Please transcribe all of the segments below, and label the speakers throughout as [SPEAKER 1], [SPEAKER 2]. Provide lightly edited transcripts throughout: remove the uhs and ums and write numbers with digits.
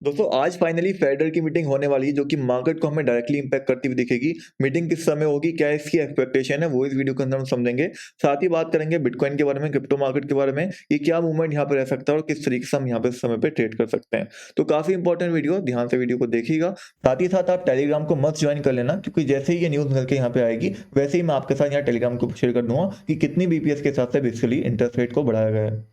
[SPEAKER 1] दोस्तों आज finally federal की मीटिंग होने वाली है जो कि मार्केट को हमें डायरेक्टली इंपैक्ट करती हुई दिखेगी। मीटिंग किस समय होगी, क्या इसकी एक्सपेक्टेशन है, वो इस वीडियो के अंदर हम समझेंगे। साथ ही बात करेंगे बिटकॉइन के बारे में, क्रिप्टो मार्केट के बारे में, कि क्या मूवमेंट यहाँ पे रह सकता है और किस तरीके से हम यहाँ पे इस समय पे ट्रेड कर सकते हैं। तो काफी इंपॉर्टेंट वीडियो, ध्यान से वीडियो को देखिएगा। साथ ही साथ आप टेलीग्राम को मस्त ज्वाइन कर लेना, क्योंकि जैसे ही ये न्यूज निकल के यहाँ पे आएगी वैसे ही मैं आपके साथ यहाँ टेलीग्राम को शेयर कर दूंगा कि कितनी बीपीएस के हिसाब से बेसिकली इंटरेस्ट रेट को बढ़ाया गया है।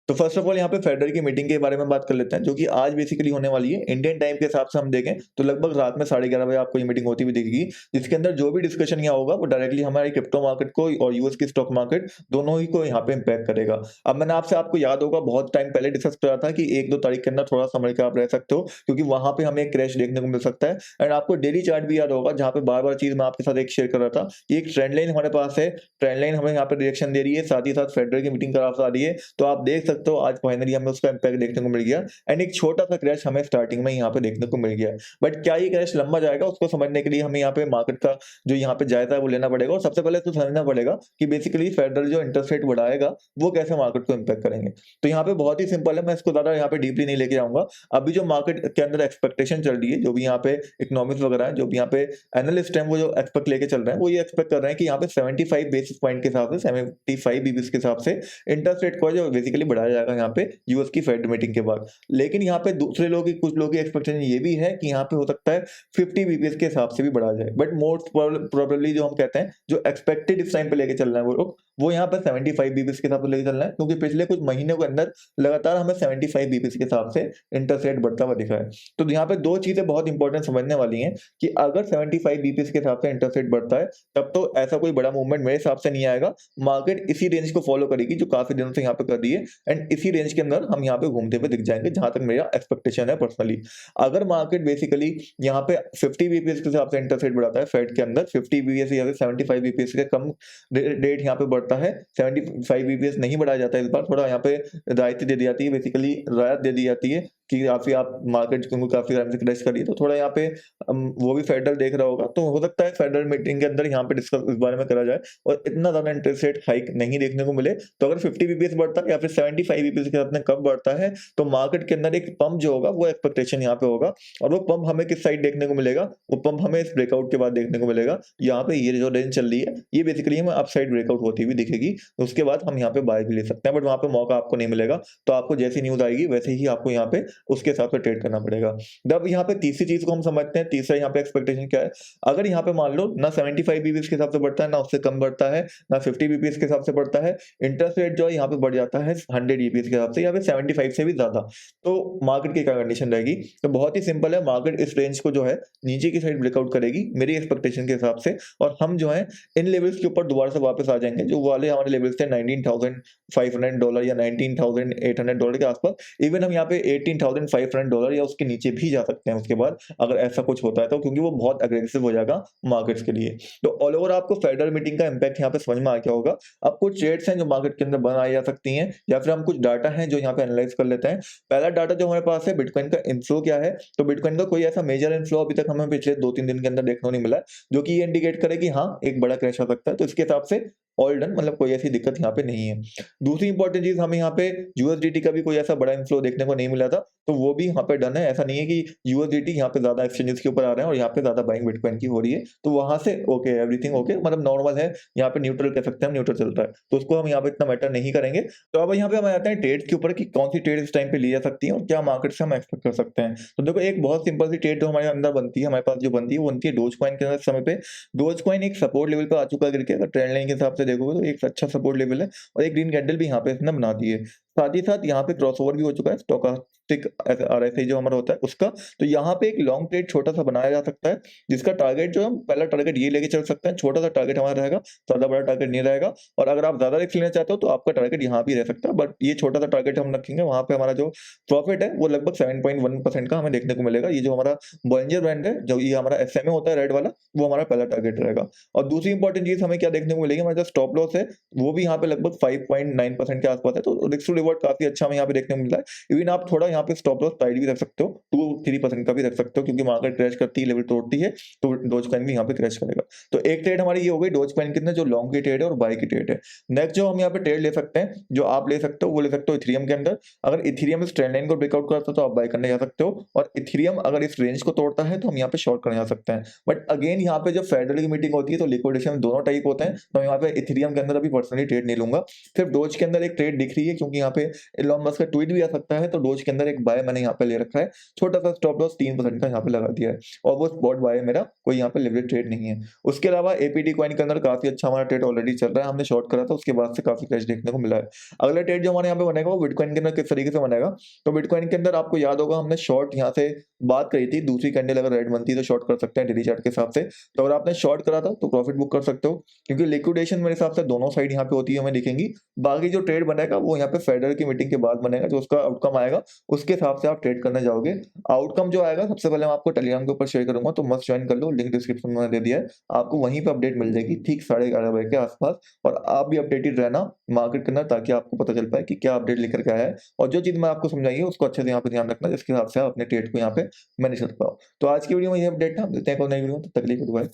[SPEAKER 1] तो फर्स्ट ऑफ ऑल यहाँ पे फेडरल की मीटिंग के बारे में बात कर लेते हैं, जो कि आज बेसिकली होने वाली है। इंडियन टाइम के हिसाब से हम देखें तो लगभग रात में 11:30 बजे आपको ये मीटिंग होती हुई दिखेगी, जिसके अंदर जो भी डिस्कशन यहाँ होगा वो डायरेक्टली हमारे क्रिप्टो मार्केट को और यूएस की स्टॉक मार्केट दोनों ही को यहाँ पे इम्पैक्ट करेगा। अब मैंने आपको याद होगा बहुत टाइम पहले डिस्कस करा था कि 1-2 तारीख के अंदर थोड़ा समझ के आप रह सकते हो, क्योंकि वहां पे हमें एक क्रैश देखने को मिल सकता है। एंड आपको डेली चार्ट भी याद होगा, जहाँ पे बार बार चीज मैं आपके साथ एक शेयर कर रहा था कि एक ट्रेंड लाइन हमारे पास है, ट्रेंड लाइन हमें यहाँ पे रिएक्शन दे रही है, साथ ही साथ फेडरल की मीटिंग का आ रही है। तो आप देख सकते हो आज फाइनली हमें उसका इम्पैक्ट देखने को मिल गया। एंड एक छोटा सा क्रैश हमें स्टार्टिंग में यहाँ पे देखने को मिल गया है। बट क्या ये क्रैश लंबा जाएगा, उसको समझने के लिए हमें यहाँ पे मार्केट का जो यहाँ पे जायजा है वो लेना पड़ेगा। और सबसे पहले तो समझना पड़ेगा कि बेसिकली फेडरल जो इंटरेस्ट रेट बढ़ाएगा वो कैसे मार्केट को इम्पैक्ट करेंगे। तो यहाँ पे बहुत ही सिंपल है, मैं इसको ज्यादा यहाँ पे डीपली नहीं लेके जाऊंगा। अभी जो मार्केट के अंदर एक्सपेक्टेशन चल रही है, जो भी यहाँ पे इकोनॉमिक्स वगैरह है, जो भी यहाँ पे एनालिस्ट है, वो जो एक्सपेक्ट लेके चल रहे हैं, वो ये एक्सपेक्ट कर रहे हैं कि यहाँ पे 75 बेसिस पॉइंट के हिसाब से, 75 बीबीएस के हिसाब से इंटरेस्ट रेट को जो बेसिकली बढ़ाया जाएगा यहाँ पे यूएस की फेड मीटिंग के बाद। लेकिन यहाँ पे दूसरे लोग कुछ लोगों की एक्सपेक्टेशन ये भी है कि यहाँ पे हो सकता है 50 बीपीएस के हिसाब से भी बढ़ा जाए। बट मोस्ट प्रोबेबली जो हम कहते हैं, जो एक्सपेक्टेड इस टाइम पे लेके चल रहे हैं वो लोग, वो यहाँ पे 75 बीपीएस के हिसाब से लेके चल रहे हैं, क्योंकि पिछले कुछ महीनों के अंदर लगातार हमें 75 बीपीएस के हिसाब से इंटरेस्ट रेट बढ़ता हुआ दिखा है। तो यहाँ पे दो चीजें बहुत इंपॉर्टेंट समझने वाली हैं कि अगर 75 बीपीएस के हिसाब से इंटरेस्ट रेट बढ़ता है, तब तो ऐसा कोई बड़ा मूवमेंट मेरे हिसाब से नहीं आएगा। मार्केट इसी रेंज को फॉलो करेगी जो काफी दिनों से यहाँ पे कर रही है, एंड इसी रेंज के अंदर हम यहाँ पे घूमते हुए दिख जाएंगे, जहां तक मेरा एक्सपेक्टेशन है पर्सनली। अगर मार्केट बेसिकली यहाँ पे 50 बीपीएस के हिसाब से इंटरेस्ट रेट बढ़ाता है, फेड के अंदर 50 बीपीएस या फिर 75 बीपीएस के कम रेट यहाँ पे बढ़ता है, 75 बीपीएस नहीं बढ़ाया जाता है इस बार, थोड़ा यहाँ पे रायत दे दी जाती है, बेसिकली रायत दे दी जाती है कि काफी आप मार्केट को काफी टाइम से क्रैश करिए, तो थोड़ा यहाँ पे वो भी फेडरल देख रहा होगा, तो हो सकता है फेडरल मीटिंग के अंदर यहाँ पे डिस्कस इस बारे में करा जाए और इतना ज्यादा इंटरेस्ट रेट हाइक नहीं देखने को मिले। तो अगर 50 बीपीएस बढ़ता है या फिर 75 बीपीएस के साथ में कब बढ़ता है, तो मार्केट के अंदर एक पंप जो होगा वो एक्सपेक्टेशन यहाँ पे होगा। और वो पंप हमें किस साइड देखने को मिलेगा, वो पंप हमें इस ब्रेकआउट के बाद देखने को मिलेगा। यहाँ पे ये जो रेंज चल रही है, ये बेसिकली हमें अप साइड ब्रेकआउट होती हुई दिखेगी, तो उसके बाद हम यहाँ पे बाय भी ले सकते हैं। बट वहां पे मौका आपको नहीं मिलेगा, तो आपको जैसी न्यूज आएगी वैसे ही आपको यहाँ पे उसके हिसाब से ट्रेड करना पड़ेगा। जब यहाँ पे तीसरी चीज को हम समझते हैं, तीसरा यहाँ पे एक्सपेक्टेशन क्या है। अगर यहाँ पे मान लो ना 75 बीपीएस के हिसाब से बढ़ता है, ना उससे कम बढ़ता है, ना 50 बीपीएस के हिसाब से बढ़ता है, इंटरेस्ट रेट जो है यहाँ पे बढ़ जाता है 100 बीपीएस के हिसाब से या फिर 75 से भी ज्यादा, तो मार्केट की क्या कंडीशन रहेगी। तो बहुत ही सिंपल है, मार्केट इस रेंज को जो है नीचे की साइड ब्रेकआउट करेगी मेरी एक्सपेक्टेशन के हिसाब से, और हम जो है इन लेवल्स के ऊपर दोबारा से वापस आ जाएंगे, जो वाले हमारे लेवल्स थे $19,500 या $19,800 के आसपास। इवन हम यहाँ पे $18,500 या उसके नीचे भी जा सकते हैं उसके बाद, अगर ऐसा कुछ होता है तो, क्योंकि वो बहुत अग्रेसिव हो जाएगा मार्केट्स के लिए। तो ऑल ओवर आपको फेडरल मीटिंग का इंपैक्ट यहाँ पे समझ में आ गया होगा। अब कुछ ट्रेड्स हैं जो मार्केट के अंदर बनाई जा सकती हैं, या फिर हम कुछ डाटा है जो यहाँ पे एनालाइज कर लेते हैं। पहला डाटा जो हमारे पास है, बिटकॉइन का इनफ्लो क्या है। तो बिटकॉइन का कोई ऐसा मेजर इनफ्लो अभी तक हमें पिछले 2-3 दिन के अंदर देखने को नहीं मिला है, जो कि ये इंडिकेट करे कि हाँ एक बड़ा क्रैश आ सकता है। तो इसके हिसाब से ऑल डन, मतलब कोई ऐसी दिक्कत यहाँ पे नहीं है। दूसरी इंपॉर्टेंट चीज, हमें यहाँ पे यूएसडीटी का भी कोई ऐसा बड़ा इनफ्लो देखने को नहीं मिला था, तो वो भी यहाँ पे डन है। ऐसा नहीं है कि यूएसडीटी यहाँ पे ज्यादा एक्सचेंजेस के ऊपर आ रहे हैं और यहाँ पे ज्यादा बाइंग बिटकॉइन की हो रही है, तो वहां से ओके, एवरीथिंग ओके, मतलब नॉर्मल है, यहाँ पे न्यूट्रल कह सकते हैं, न्यूट्रल चल रहा है, तो उसको हम यहाँ पे इतना मैटर नहीं करेंगे। तो अब यहाँ पे हम आते हैं ट्रेड के ऊपर कि कौन सी ट्रेड इस टाइम पे ली जा सकती है और क्या मार्केट से हम एक्सपेक्ट कर सकते हैं। तो देखो, एक बहुत सिंपल सी ट्रेड जो हमारे अंदर बनती है, हमारे पास जो बनती है वो बनती है डोज कॉइन के अंदर। समय पे डोज कॉइन एक सपोर्ट लेवल पे आ चुका है गिर के, अगर ट्रेंड लाइन के हिसाब से देखोगे तो एक अच्छा सपोर्ट लेवल है, और एक ग्रीन कैंडल भी यहाँ पे इसने बना दी है। साथ ही साथ यहाँ पे क्रॉसओवर भी हो चुका है स्टोकास्टिक आरएसआई जो हमारा होता है उसका। तो यहाँ पे एक लॉन्ग ट्रेड छोटा सा बनाया जा सकता है, जिसका टारगेट जो हम पहला टारगेट ये लेके चल सकते हैं, छोटा सा टारगेट हमारा रहेगा, ज्यादा बड़ा टारगेट नहीं रहेगा। और अगर आप ज्यादा रिस्क लेना चाहते हो तो आपका टारगेट यहाँ भी रह सकता है, बट ये छोटा सा टारगेट हम रखेंगे, वहां पे हमारा जो प्रॉफिट है वो लगभग 7.1% का हमें देखने को मिलेगा। ये जो हमारा बॉलिंजर बैंड है, जो ये हमारा एसएमए होता है रेड वाला, वो हमारा पहला टारगेट रहेगा। और दूसरी इंपॉर्टेंट चीज हमें क्या देखने को मिलेगी, हमारा जो स्टॉप लॉस है वो भी यहाँ पे लगभग 5.9% के आसपास है, तो रिस्क टू रिवॉर्ड काफी अच्छा हमें यहाँ पे देखने को मिल रहा है। इवन आप थोड़ा यहाँ पे स्टॉप लॉस टाइट भी रख सकते हो, 2-3% का भी रख सकते हो, क्योंकि मार्केट क्रैश करती है, लेवल तोड़ती है, तो डोजकॉइन भी यहाँ पे क्रैश करेगा। तो एक ट्रेड हमारी ये हो गई डोजकॉइन के अंदर, जो लॉन्ग की ट्रेड है और बाय की ट्रेड है। नेक्स्ट जो हम यहाँ पे ट्रेड ले सकते हैं, जो आप ले सकते हो वो ले सकते हो इथेरियम के अंदर। अगर इथेरियम इस ट्रेंड लाइन को ब्रेकआउट करता है तो आप बाय करने जा सकते हो, और इथेरियम अगर इस रेंज को तोड़ता है तो हम यहाँ पे शॉर्ट करने जा सकते हैं। बट अगेन यहाँ पे जब फेडरल की मीटिंग होती है तो लिक्विडेशन दोनों टाइप होते हैं, तो यहाँ पे इथेरियम के अंदर अभी पर्सनली ट्रेड नहीं लूंगा। सिर्फ डोज के अंदर एक ट्रेड दिख रही है, क्योंकि यहाँ पे एलोन मस्क का ट्वीट भी आ सकता है, तो डोज के अंदर एक बाय मैंने यहाँ पे ले रखा है, छोटा सा स्टॉप लॉस 3% का यहाँ पे लगा दिया है, और वो स्पॉट बाय है मेरा, कोई यहाँ पे लिवरेज ट्रेड नहीं है। उसके अलावा एपीडी कॉइन के अंदर काफी अच्छा हमारा ट्रेड ऑलरेडी चल रहा है, हमने शॉर्ट करा था, उसके बाद से काफी क्रैश देखने को मिला है। अगला ट्रेड जो हमारे यहाँ पे बनेगा वो बिटकॉइन के अंदर किस तरीके से बनेगा, तो बिटकॉइन के अंदर आपको याद होगा हमने शॉर्ट यहाँ से बात करी थी, दूसरी कैंडल अगर रेड बनती है तो शॉर्ट कर सकते हैं डेली चार्ट के हिसाब से। तो अगर आपने शॉर्ट करा था तो प्रॉफिट बुक कर सकते हो, क्योंकि लिक्विडेशन मेरे हिसाब से दोनों साइड यहाँ पे होती है, हमें दिखेंगी। बाकी जो ट्रेड बनेगा वो यहाँ पे फेडरल की मीटिंग के बाद बनेगा, जो उसका आउटकम आएगा उसके हिसाब से आप ट्रेड करने जाओगे। आउटकम जो आएगा सबसे पहले मैं आपको टेलीग्राम के ऊपर शेयर करूंगा, तो मस्ट ज्वाइन कर लो, लिंक डिस्क्रिप्शन में दे दिया है, आपको वहीं पे अपडेट मिल जाएगी ठीक 11:30 बजे के आसपास। और आप भी अपडेटेड रहना मार्केट के अंदर, ताकि आपको पता चल पाए कि क्या अपडेट लेकर के आया है, और जो चीज मैं आपको समझाई है उसको अच्छे से यहाँ पे ध्यान रखना, जिसके हिसाब से आप अपने ट्रेड को यहाँ पे मैनेज कर पाओ। तो आज की वीडियो में ये अपडेट था, मिलते हैं एक और नई वीडियो में, तब तक के लिए गुड बाय।